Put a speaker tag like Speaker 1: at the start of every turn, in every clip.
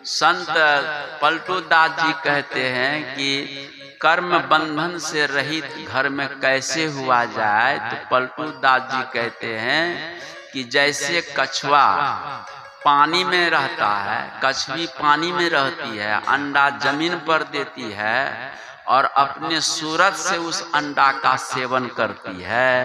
Speaker 1: संत पलटू दास जी कहते हैं कि कर्म बंधन से रहित घर में कैसे हुआ जाए, तो पलटू दास जी कहते हैं कि जैसे कछुआ पानी में रहता है, कछुई पानी में रहती है, अंडा जमीन पर देती है और अपने सूरत से उस अंडा का सेवन करती है,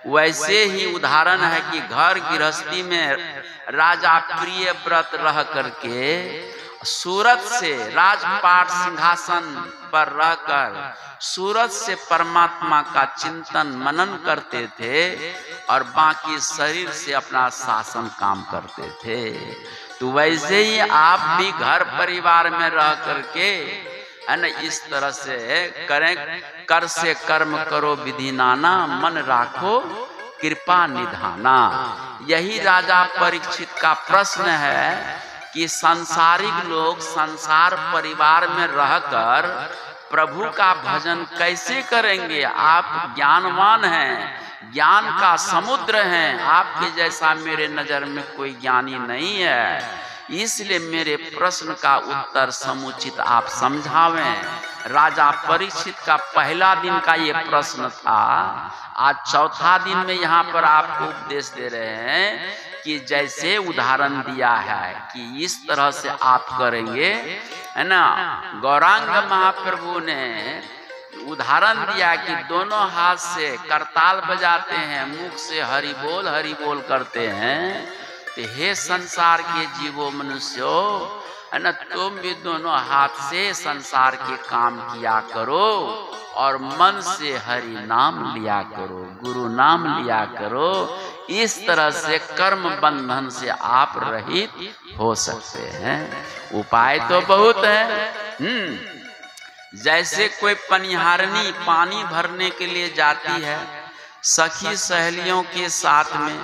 Speaker 1: वैसे ही उदाहरण है कि घर गृहस्थी में राजा प्रिय व्रत रह करके सूरत से राजपाट सिंहासन पर रहकर सूरत से परमात्मा का चिंतन मनन करते थे और बाकी शरीर से अपना शासन काम करते थे। तो वैसे ही आप भी घर परिवार में रह करके है न, इस तरह से करें। कर से कर्म करो विधि नाना, मन राखो कृपा निधाना। यही राजा परीक्षित का प्रश्न है कि सांसारिक लोग संसार परिवार में रहकर प्रभु का भजन कैसे करेंगे। आप ज्ञानवान हैं, ज्ञान का समुद्र हैं, आपके जैसा मेरे नजर में कोई ज्ञानी नहीं है, इसलिए मेरे प्रश्न का उत्तर समुचित आप समझावें। राजा परीक्षित का पहला दिन का ये प्रश्न था। आज चौथा दिन में यहाँ पर आपको उपदेश दे रहे हैं कि जैसे उदाहरण दिया है कि इस तरह से आप करेंगे, है ना। गौरांग महाप्रभु ने उदाहरण दिया कि दोनों हाथ से करताल बजाते हैं, मुख से हरि बोल करते हैं। तो हे संसार के जीवो मनुष्यों, है ना, तुम भी दोनों हाथ से संसार के काम किया करो और मन से हरि नाम लिया करो, गुरु नाम लिया करो। इस तरह से कर्म बंधन से आप रहित हो सकते हैं। उपाय तो बहुत है। जैसे कोई पनिहारनी पानी भरने के लिए जाती है, सखी सहेलियों के साथ में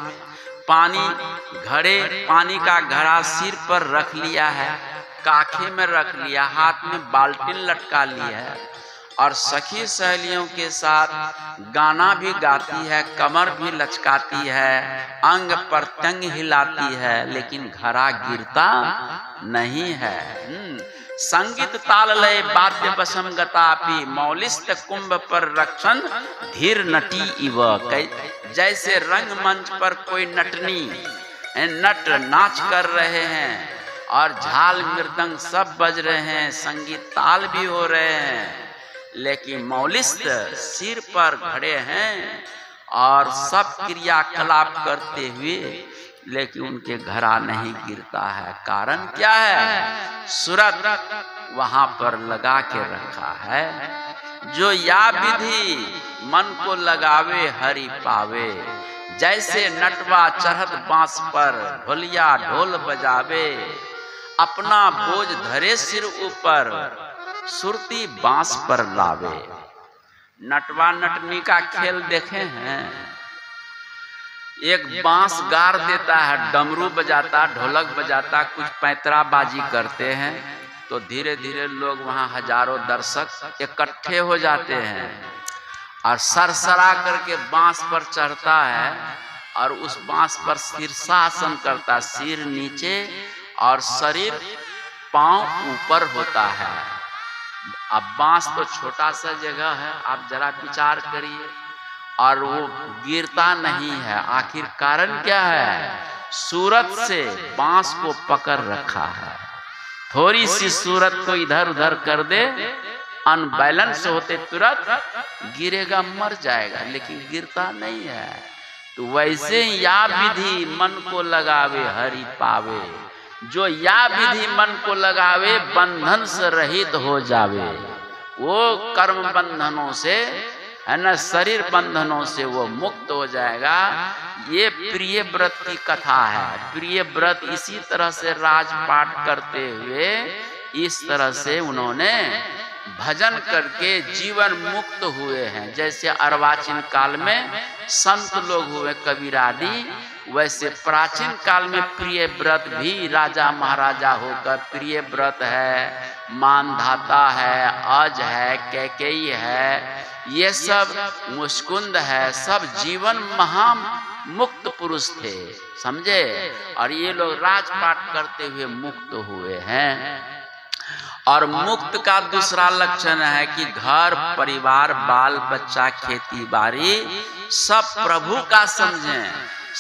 Speaker 1: पानी का घड़ा सिर पर रख लिया है, काखे में रख लिया, हाथ में बाल्टी लटका ली है और सखी सहेलियों के साथ गाना भी गाती है, कमर भी लचकाती है, अंग प्रत्यंग हिलाती है, लेकिन घड़ा गिरता नहीं है। संगीत ताल लय वाद्य वशम गतापि, मौलिस्त कुंभ पर रक्षण धीर नटी इव। जैसे रंगमंच पर कोई नट नाच कर रहे हैं और झाल मृदंग सब बज रहे हैं, संगीत ताल भी हो रहे हैं, लेकिन मौलिस्त सिर पर खड़े हैं और सब क्रियाकलाप करते हुए, लेकिन उनके घड़ा नहीं गिरता है। कारण क्या है? सूरत वहां पर लगा के रखा है। जो या विधि मन को लगावे हरि पावे, जैसे नटवा चढ़त बांस पर ढोलिया ढोल बजावे, अपना बोझ धरे सिर ऊपर सुरती बांस पर लावे। नटवा नटनी का खेल देखे हैं? एक बांस गाड़ देता है, डमरू बजाता, ढोलक बजाता, कुछ पैतराबाजी करते हैं, तो धीरे धीरे लोग वहां हजारों दर्शक इकट्ठे हो जाते हैं और सरसरा करके बांस पर चढ़ता है और उस बांस पर शीर्षासन करता, सिर नीचे और शरीर पांव ऊपर होता है। अब बांस तो छोटा सा जगह है, आप जरा विचार करिए, और वो गिरता नहीं है। आखिर कारण क्या है? सूरत से बांस को पकड़ रखा है। थोड़ी सी सूरत को इधर उधर कर दे, अनबैलेंस होते तुरंत गिरेगा, मर जाएगा, लेकिन गिरता नहीं है। तो वैसे या विधि मन को लगावे हरि पावे, जो या विधि मन को लगावे बंधन से रहित हो जावे। वो कर्म बंधनों से, है न, शरीर बंधनों से वो मुक्त हो जाएगा। ये प्रिय व्रत की कथा है। प्रिय व्रत इसी तरह से राजपाट करते हुए, इस तरह से उन्होंने भजन करके जीवन मुक्त हुए हैं। जैसे अर्वाचीन काल में संत लोग हुए कबीर आदि, वैसे प्राचीन काल में प्रिय व्रत भी राजा महाराजा होकर प्रिय व्रत है, मानधाता है, अज है, कैकेयी है, ये सब मुस्कुंद है, सब जीवन महा मुक्त पुरुष थे, समझे। और ये लोग राजपाट करते हुए मुक्त हुए हैं। और मुक्त का दूसरा लक्षण है कि घर परिवार बाल बच्चा खेती बाड़ी सब प्रभु का समझें,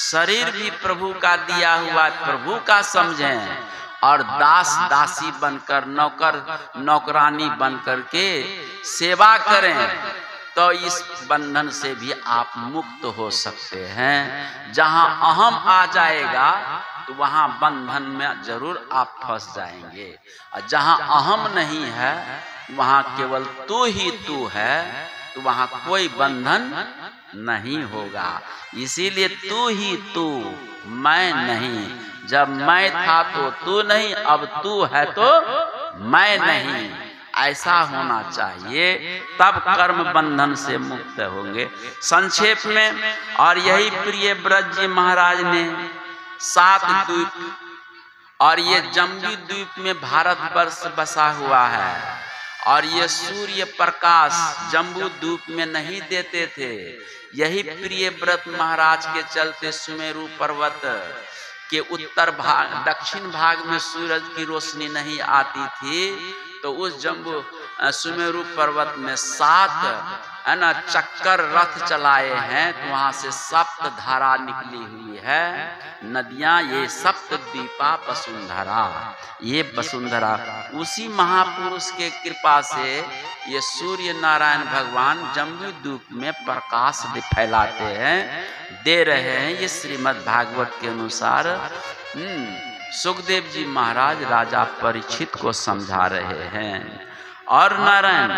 Speaker 1: शरीर भी प्रभु का दिया हुआ प्रभु का समझें, और दास दासी बनकर नौकर नौकरानी बनकर के सेवा करें, तो इस बंधन से भी आप मुक्त हो सकते हैं। जहां अहम आ जाएगा तो वहां बंधन में जरूर आप फंस जाएंगे, और जहां अहम नहीं है वहां केवल तू ही तू है, तो वहां कोई बंधन नहीं होगा। इसीलिए तू ही तू, मैं नहीं। जब मैं था तो तू नहीं, अब तू है तो मैं नहीं, ऐसा होना चाहिए, तब कर्म बंधन से मुक्त होंगे। संक्षेप में, और यही प्रिय व्रत जी महाराज ने 7 द्वीप, और ये जम्बू द्वीप में भारतवर्ष बसा हुआ है, और ये सूर्य प्रकाश जम्बू द्वीप में नहीं देते थे। यही प्रिय व्रत महाराज के चलते सुमेरु पर्वत के उत्तर भाग दक्षिण भाग में सूरज की रोशनी नहीं आती थी, तो उस जम्बू सुमेरु पर्वत में 7 है ना चक्कर रथ चलाए हैं, तो वहां से 7 धारा निकली हुई है नदियां, ये 7 द्वीपा वसुंधरा, ये वसुंधरा उसी महापुरुष के कृपा से ये सूर्य नारायण भगवान जम्बू द्वीप में प्रकाश फैलाते हैं, दे रहे हैं। ये श्रीमद् भागवत के अनुसार सुखदेव जी महाराज राजा परीक्षित को समझा रहे हैं। और नारायण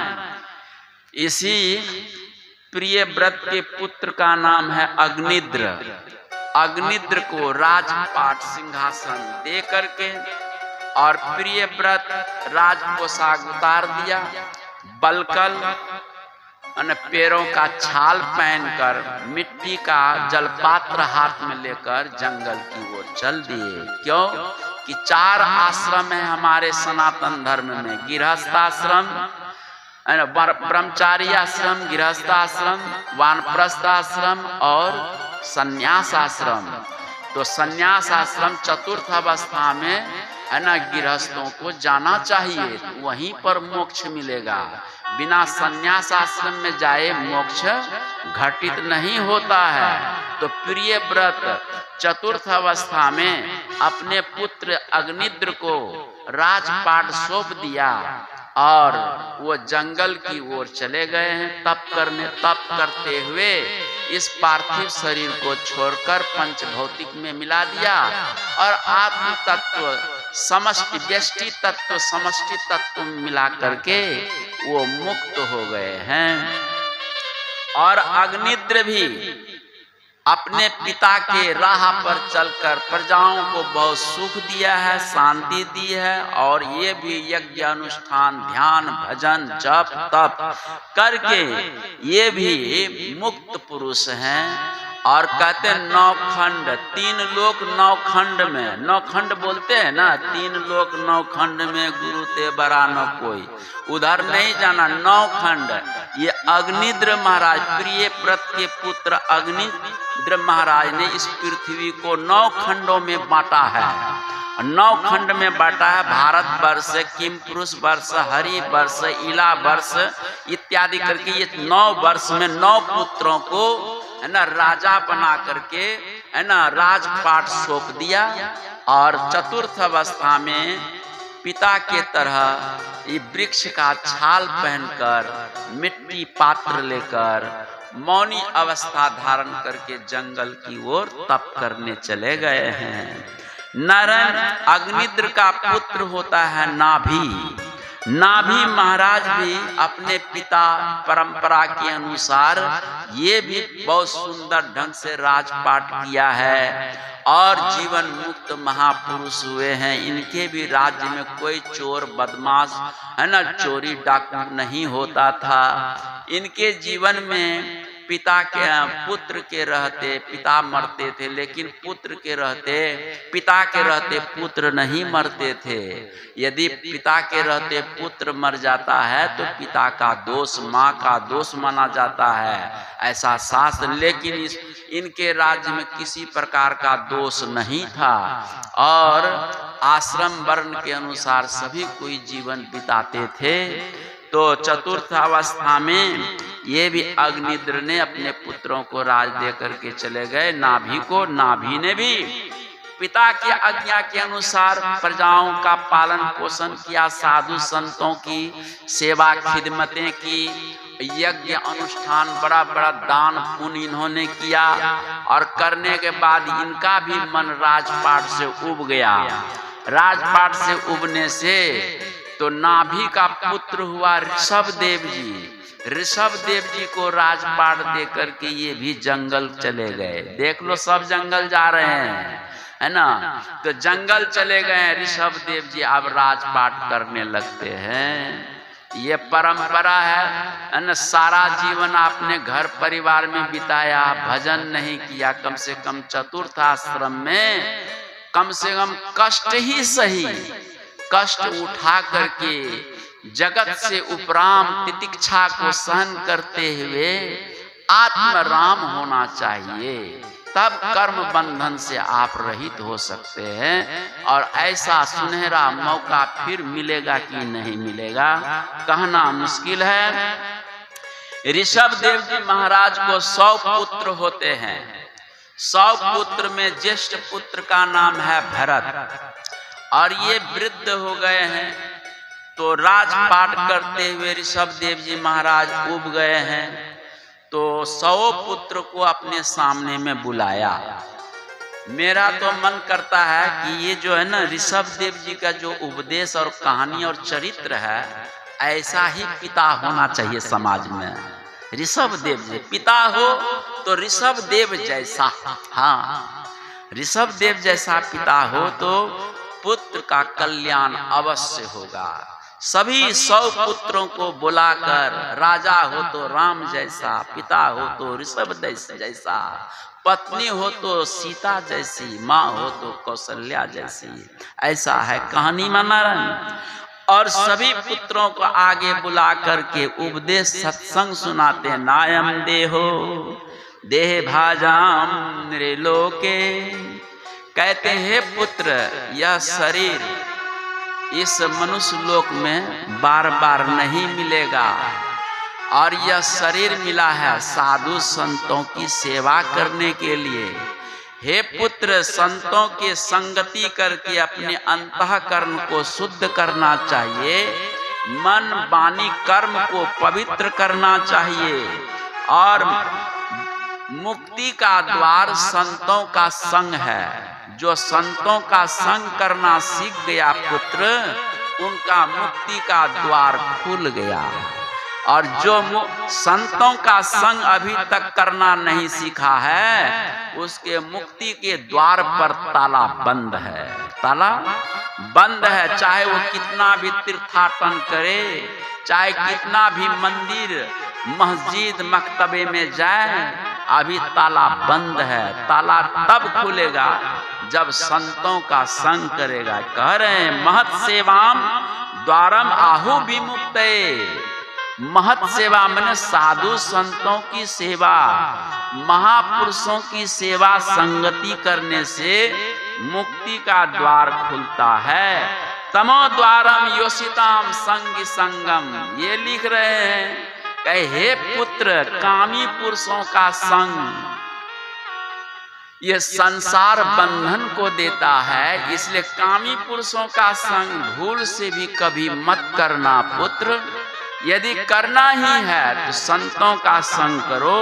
Speaker 1: इसी प्रिय व्रत के पुत्र का नाम है अग्निद्र। अग्निद्र को राजपाट सिंहासन दे करके और प्रिय व्रत राजपोशाक उतार दिया, बलकल पैरों का छाल पहनकर मिट्टी का जलपात्र हाथ में लेकर जंगल की ओर चल दिए। क्यों कि 4 आश्रम है हमारे सनातन धर्म में, गृहस्थाश्रम, ब्रह्मचारी आश्रम, गृहस्थाश्रम, वानप्रस्थ आश्रम और संन्यास आश्रम। तो संन्यास आश्रम चतुर्थ अवस्था में है ना गृहस्थों को जाना चाहिए, वहीं पर मोक्ष मिलेगा। बिना संन्यास आश्रम में जाए मोक्ष घटित नहीं होता है। तो प्रिय व्रत चतुर्थ अवस्था में अपने पुत्र अग्निद्र को राजपाट सौंप दिया और वो जंगल की ओर चले गए हैं तप करने। तप करते हुए इस पार्थिव शरीर को छोड़कर पंच भौतिक में मिला दिया और आत्म तत्व समष्टि व्यष्टि तत्व समष्टि तत्व मिला करके वो मुक्त हो गए हैं। और अग्निद्र भी अपने पिता के राह पर चलकर प्रजाओं को बहुत सुख दिया है, शांति दी है, और ये भी यज्ञ अनुष्ठान ध्यान भजन जप तप करके ये भी मुक्त पुरुष हैं। और कहते हैं 9 खंड, 3 लोक 9 खंड में, 9 खंड बोलते हैं ना, 3 लोक 9 खंड में गुरु ते बरा न कोई, उधर नहीं जाना। 9 खंड ये अग्निद्र महाराज प्रिय व्रत के पुत्र अग्निद्र महाराज ने इस पृथ्वी को 9 खंडों में बांटा है। 9 खंड में बांटा है। भारत वर्ष, किम पुरुष वर्ष, हरि वर्ष, इला वर्ष इत्यादि करके ये 9 वर्ष में 9 पुत्रों को है ना राजा बना करके है ना राजपाट सौंप दिया। और चतुर्थ अवस्था में पिता के तरह ये वृक्ष का छाल पहनकर मिट्टी पात्र लेकर मौनी अवस्था धारण करके जंगल की ओर तप करने चले गए हैं। नारायण अग्निद्र का पुत्र होता है नाभि। नाभि महाराज भी अपने पिता परंपरा के अनुसार ये भी बहुत सुंदर ढंग से राजपाट किया है और जीवन मुक्त महापुरुष हुए हैं। इनके भी राज्य में कोई चोर बदमाश है ना चोरी डाकू नहीं होता था। इनके जीवन में पिता के पुत्र के रहते पिता मरते थे, लेकिन पुत्र के रहते पिता के रहते पुत्र नहीं मरते थे। यदि पिता के रहते पुत्र मर जाता है तो पिता का दोष, माँ का दोष माना जाता है, ऐसा शास्त्र। लेकिन इनके राज्य में किसी प्रकार का दोष नहीं था और आश्रम वर्ण के अनुसार सभी कोई जीवन बिताते थे। तो चतुर्थ अवस्था में ये भी अग्निद्र ने अपने पुत्रों को राज दे करके चले गए। नाभि को, नाभि ने भी पिता की आज्ञा के अनुसार प्रजाओं का पालन पोषण किया, साधु संतों की सेवा खिदमतें की, यज्ञ अनुष्ठान, बड़ा बड़ा दान पुण्य इन्होंने किया। और करने के बाद इनका भी मन राजपाट से उब गया। राजपाट से उबने से तो नाभि का पुत्र हुआ ऋषभदेव जी। ऋषभदेव जी को राजपाट दे करके ये भी जंगल चले गए। देख लो, सब जंगल जा रहे हैं, है ना। तो जंगल चले गए ऋषभदेव जी, अब राजपाट करने लगते हैं। ये परंपरा है ना। सारा जीवन आपने घर परिवार में बिताया, भजन नहीं किया, कम से कम चतुर्थ आश्रम में कम से कम कष्ट ही सही, कष्ट उठा करके जगत से उपराम तितिक्षा को सहन करते हुए आत्मराम होना चाहिए, तब कर्म बंधन से आप रहित हो सकते हैं। और ऐसा सुनहरा मौका फिर मिलेगा कि नहीं मिलेगा, कहना मुश्किल है। ऋषभदेव जी महाराज को 100 पुत्र होते हैं। 100 पुत्र में ज्येष्ठ पुत्र का नाम है भरत, और ये वृद्ध हो गए हैं। तो राजपाट करते हुए ऋषभदेव जी महाराज उब गए हैं। तो 100 पुत्र को अपने सामने में बुलाया। मेरा तो मन करता है कि ये जो है ना ऋषभदेव जी का जो उपदेश और कहानी और चरित्र है, ऐसा ही पिता होना चाहिए समाज में। ऋषभदेव जी पिता हो तो ऋषभदेव जैसा, हाँ, ऋषभदेव जैसा पिता हो तो पुत्र का कल्याण अवश्य होगा। सभी 100 पुत्रों को बुलाकर, राजा हो तो राम जैसा, पिता हो तो ऋषभ जैसा, पत्नी हो तो सीता जैसी, माँ हो तो कौशल्या जैसी, ऐसा है कहानी में नारायण। और सभी पुत्रों को आगे बुला करके उपदेश सत्संग सुनाते। नायम देहो देह भाजाम नृलोके, कहते हैं पुत्र यह शरीर इस मनुष्य लोक में बार बार नहीं मिलेगा, और यह शरीर मिला है साधु संतों की सेवा करने के लिए। हे पुत्र, संतों की संगति करके अपने अंतःकरण को शुद्ध करना चाहिए, मन वाणी कर्म को पवित्र करना चाहिए। और मुक्ति का द्वार संतों का संग है। जो संतों का संग करना सीख गया पुत्र, उनका मुक्ति का द्वार खुल गया। और जो संतों का संग अभी तक करना नहीं सीखा है, उसके मुक्ति के द्वार पर ताला बंद है, ताला बंद है। चाहे वो कितना भी तीर्थाटन करे, चाहे कितना भी मंदिर मस्जिद मकतबे में जाए, अभी ताला बंद है। ताला तब खुलेगा जब संतों का संग करेगा। कह रहे हैं महत् सेवाम द्वारम आहु विमुक्ते। महत् सेवा माने साधु संतों की सेवा, महापुरुषों की सेवा संगति करने से मुक्ति का द्वार खुलता है। तमो द्वारम योषिताम संग संगम, ये लिख रहे हैं। कहे हे पुत्र, कामी पुरुषों का संग ये संसार बंधन को देता है, इसलिए कामी पुरुषों का संग भूल से भी कभी मत करना पुत्र। यदि करना ही है तो संतों का संग करो।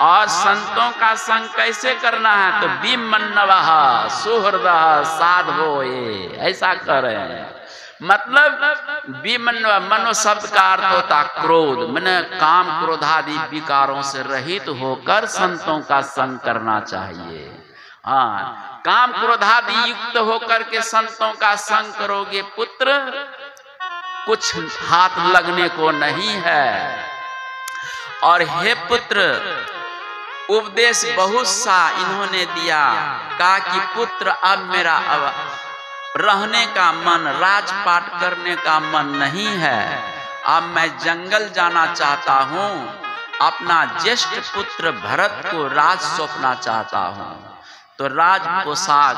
Speaker 1: और संतों का संग कैसे करना है? तो विमन्नवः सुहृदः साधवोये, ऐसा कर रहे हैं। मतलब विमन्व, मनो शब्द का अर्थ होता क्रोध, मैंने काम क्रोधादि विकारों से रहित होकर संतों का संग करना चाहिए। हाँ, काम क्रोधादि युक्त होकर के संतों का संग करोगे पुत्र, कुछ हाथ लगने को नहीं है। और हे पुत्र, उपदेश बहुत सा इन्होंने दिया। कहा कि पुत्र अब मेरा रहने का मन, राजपाट करने का मन नहीं है, अब मैं जंगल जाना चाहता हूँ, अपना ज्येष्ठ पुत्र भरत को राज सौंपना चाहता हूँ। तो राज पोशाक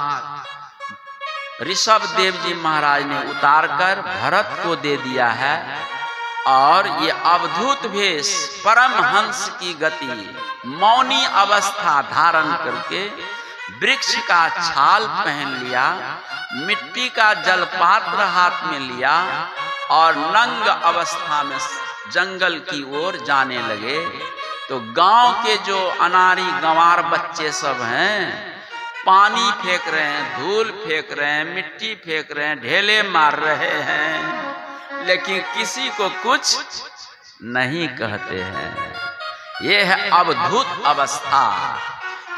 Speaker 1: ऋषभ देव जी महाराज ने उतारकर भरत को दे दिया है। और ये अवधूत भेष, परम हंस की गति, मौनी अवस्था धारण करके वृक्ष का छाल पहन लिया, मिट्टी का जलपात्र हाथ में लिया और नंग अवस्था में जंगल की ओर जाने लगे। तो गांव के जो अनारी गंवार बच्चे सब हैं, पानी फेंक रहे हैं, धूल फेंक रहे हैं, मिट्टी फेंक रहे हैं, ढेले मार रहे हैं, लेकिन किसी को कुछ नहीं कहते हैं। ये है अवधूत अवस्था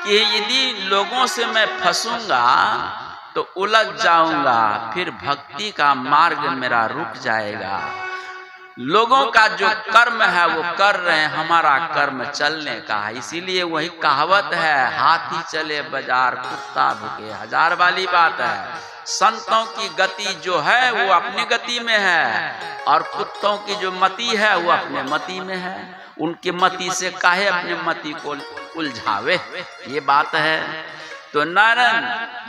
Speaker 1: कि यदि लोगों से मैं फंसूंगा तो उलझ जाऊंगा, फिर भक्ति का मार्ग मेरा रुक जाएगा। लोगों का जो कर्म है वो कर रहे हैं, हमारा कर्म चलने का है। इसीलिए वही कहावत है, हाथी चले बाजार कुत्ता भूखे हजार वाली बात है। संतों की गति जो है वो अपनी गति में है, और कुत्तों की जो मति है वो अपने मति में है। उनकी मति से काहे अपने मति को उलझावे, ये बात है। तो नारायण,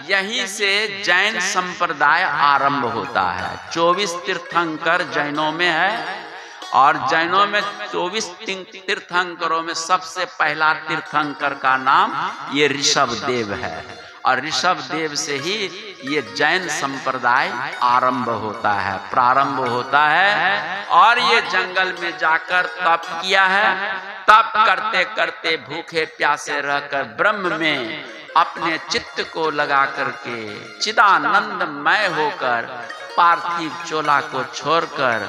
Speaker 1: यहीं से जैन संप्रदाय आरंभ होता है। 24 तीर्थंकर जैनों में है, और जैनों में 24 तीर्थंकरों में सबसे पहला तीर्थंकर का नाम ये ऋषभ देव है, और ऋषभ देव से ही ये जैन संप्रदाय आरंभ होता है, प्रारंभ होता है। और ये जंगल में जाकर तप किया है। तप करते करते भूखे प्यासे रहकर ब्रह्म में अपने चित्त को लगा करके चिदानंदमय होकर पार्थिव चोला को छोड़कर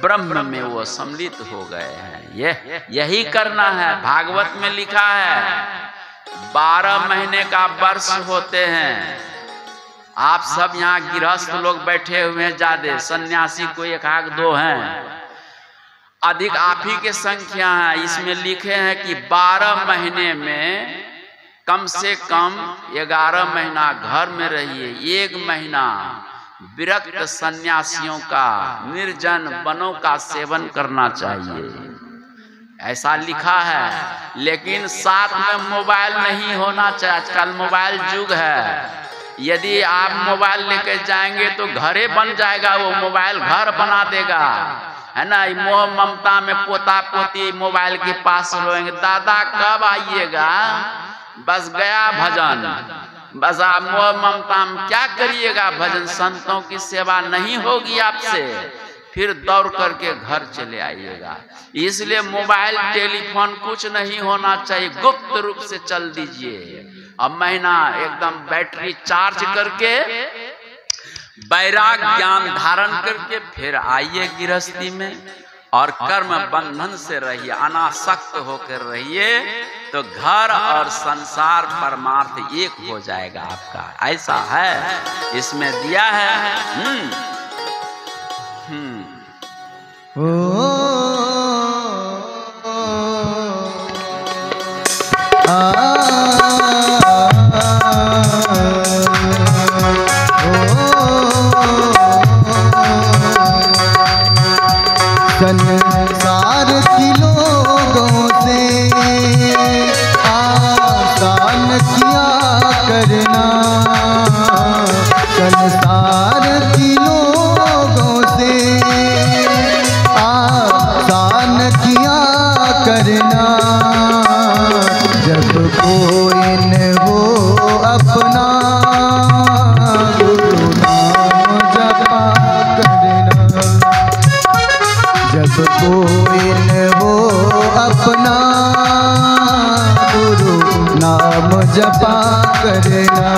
Speaker 1: ब्रह्म में वो सम्मिलित हो गए हैं। यही करना है। भागवत में लिखा है 12 महीने का वर्ष होते हैं। आप सब यहाँ गृहस्थ लोग बैठे हुए हैं, ज्यादा सन्यासी कोई 1-2 हैं, अधिक आप ही के संख्या है। इसमें लिखे हैं कि 12 महीने में कम से कम 11 महीना घर में रहिए, 1 महीना विरक्त सन्यासियों का निर्जन वनों का सेवन करना चाहिए, ऐसा लिखा है। लेकिन साथ में मोबाइल नहीं होना चाहिए। आजकल मोबाइल युग है। यदि आप मोबाइल लेकर जाएंगे तो घरे बन जाएगा, वो मोबाइल घर बना देगा, है ना। मोह ममता में पोता पोती मोबाइल के पास रोएंगे, दादा कब आइएगा, बस गया भजन। बस आप मोह ममता में क्या करिएगा भजन, संतों की सेवा नहीं होगी आपसे, फिर दौड़ करके घर चले आइएगा। इसलिए मोबाइल टेलीफोन कुछ नहीं होना चाहिए, गुप्त रूप से चल दीजिए। अब महीना एकदम बैटरी चार्ज करके वैराग ज्ञान धारण करके फिर आइए गृहस्थी में, और कर्म बंधन से रहिए, अनासक्त होकर रहिए, तो घर और संसार परमार्थ एक हो जाएगा आपका। ऐसा है, इसमें दिया है।
Speaker 2: संसार की लोगों से आसान किया करना, संसार की लोगों से आसान किया करना। जब कोई न हो अपना गुरु नाम जपा करना, जब कोई न हो अपना गुरु नाम जपा करना।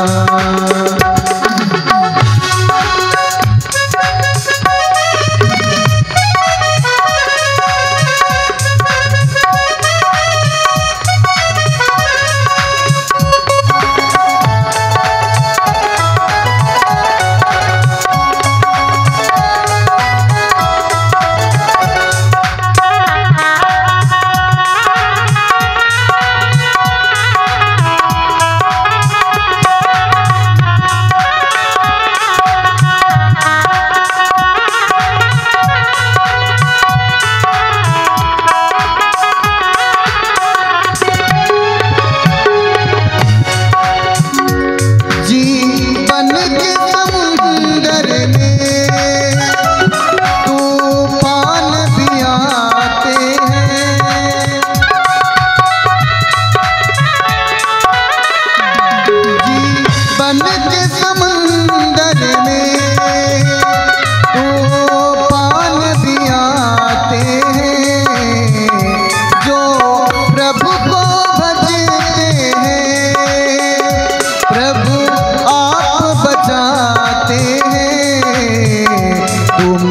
Speaker 2: तुम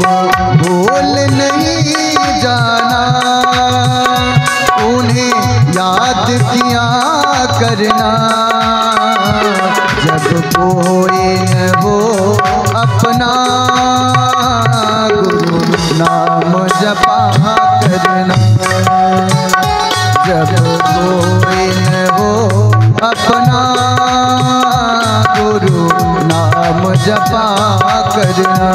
Speaker 2: भूल नहीं जाना, उन्हें याद किया करना। जब कोई न हो अपना, गुरु नाम जपा करना। जब कोई न हो अपना, गुरु नाम जपा करना।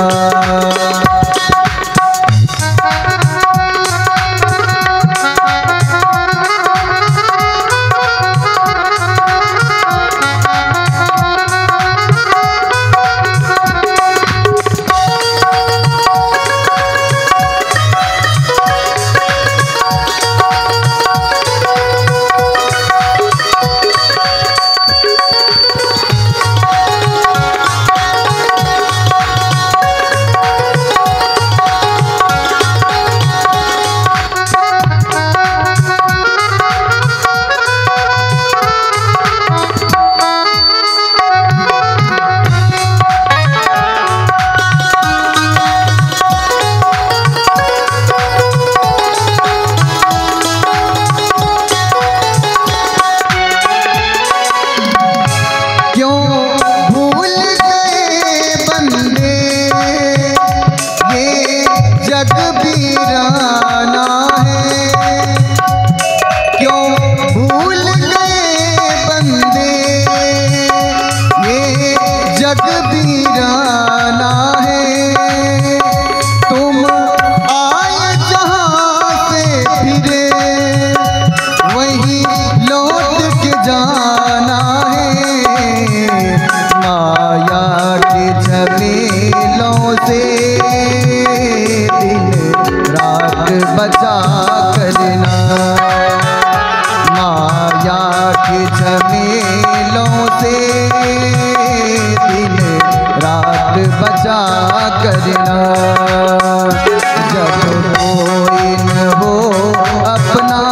Speaker 2: बचा करना, माया के झमेलों से दिन रात बचा करना। जब कोई न हो अपना,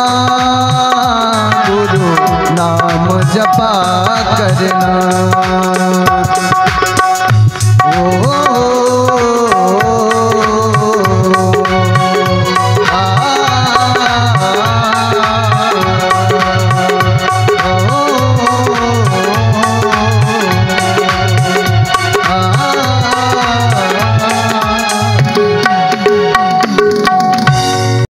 Speaker 2: गुरु नाम जपा करना।